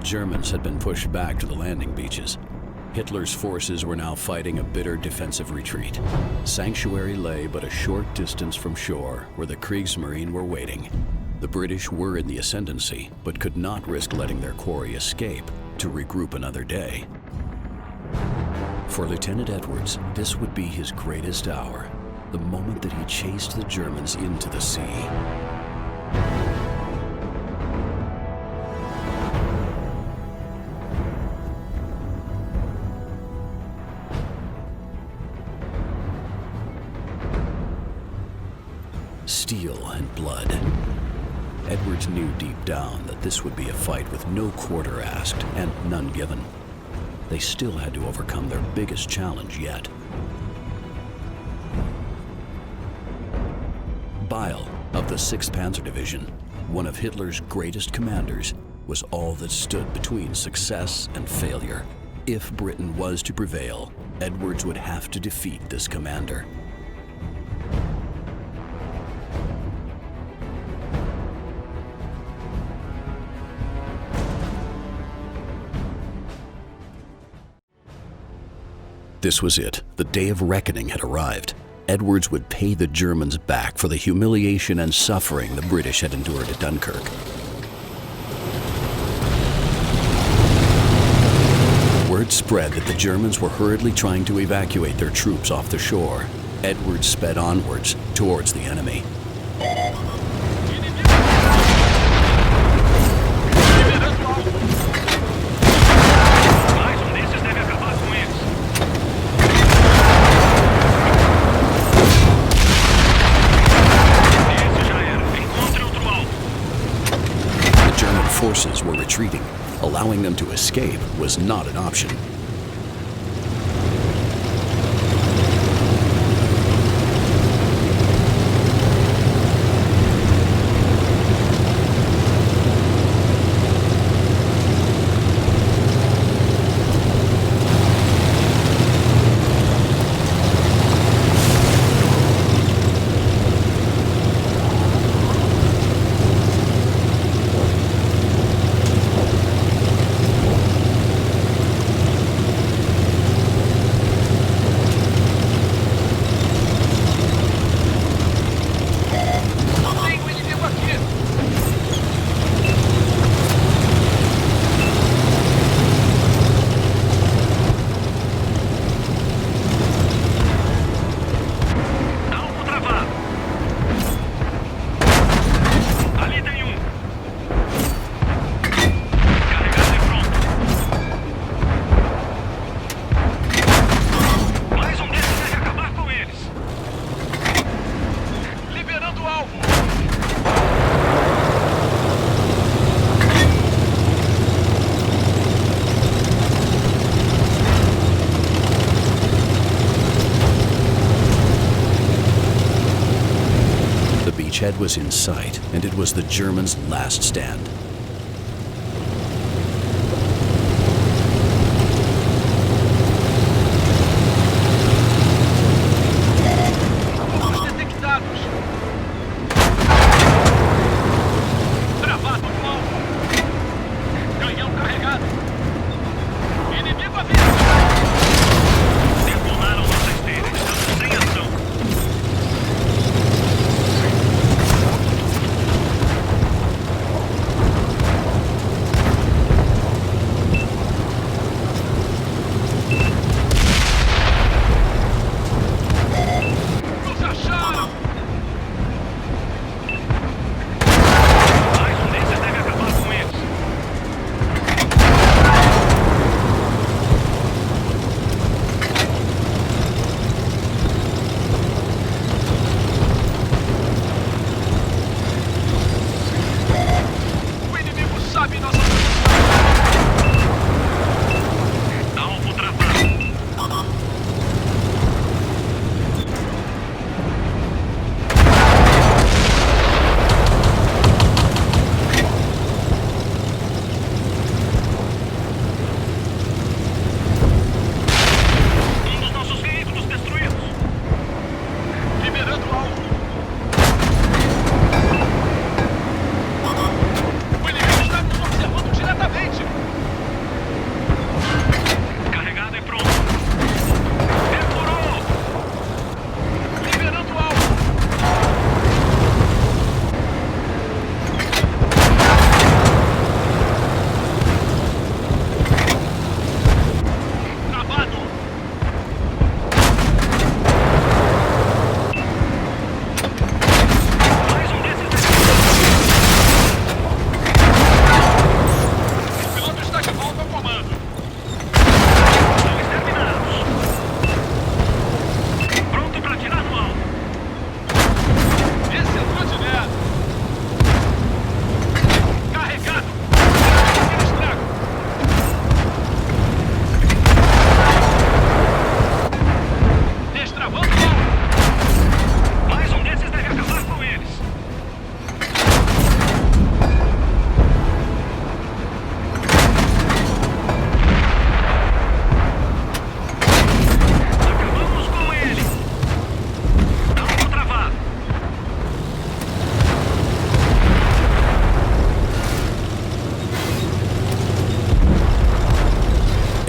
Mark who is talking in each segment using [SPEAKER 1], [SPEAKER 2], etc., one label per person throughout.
[SPEAKER 1] Germans had been pushed back to the landing beaches. Hitler's forces were now fighting a bitter defensive retreat. Sanctuary lay but a short distance from shore, where the Kriegsmarine were waiting. The British were in the ascendancy, but could not risk letting their quarry escape to regroup another day. For Lieutenant Edwards, this would be his greatest hour, the moment that he chased the Germans into the sea. Steel and blood. Edwards knew deep down that this would be a fight with no quarter asked and none given. They still had to overcome their biggest challenge yet. Beil of the 6th Panzer Division, one of Hitler's greatest commanders, was all that stood between success and failure. If Britain was to prevail, Edwards would have to defeat this commander. This was it. The day of reckoning had arrived. Edwards would pay the Germans back for the humiliation and suffering the British had endured at Dunkirk. Word spread that the Germans were hurriedly trying to evacuate their troops off the shore. Edwards sped onwards towards the enemy. Forces were retreating. Allowing them to escape was not an option. The beachhead was in sight, and it was the Germans' last stand.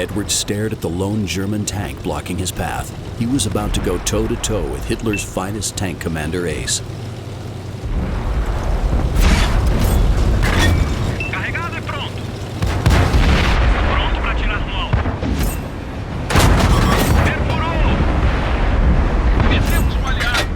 [SPEAKER 1] Edwards stared at the lone German tank blocking his path. He was about to go toe-to-toe with Hitler's finest tank commander ace.
[SPEAKER 2] Carregado e pronto. Pronto para atirar no alvo. Perfurou! Vencemos um aliado.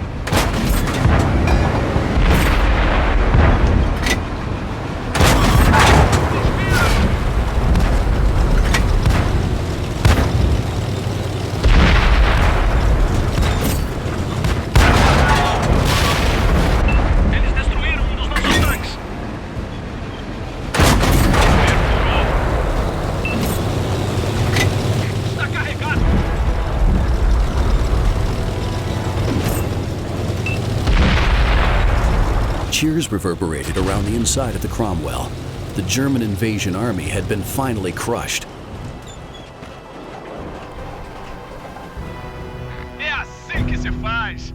[SPEAKER 1] Cheers reverberated around the inside of the Cromwell. The German invasion army had been finally crushed.
[SPEAKER 2] É assim que se faz.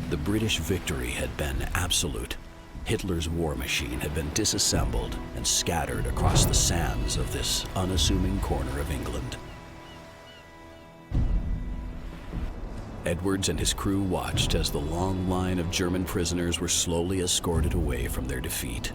[SPEAKER 1] The British victory had been absolute. Hitler's war machine had been disassembled and scattered across the sands of this unassuming corner of England. Edwards and his crew watched as the long line of German prisoners were slowly escorted away from their defeat.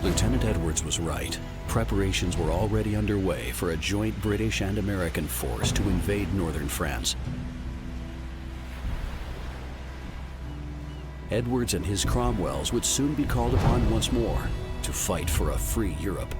[SPEAKER 1] Lieutenant Edwards was right. Preparations were already underway for a joint British and American force to invade northern France. Edwards and his Cromwells would soon be called upon once more to fight for a free Europe.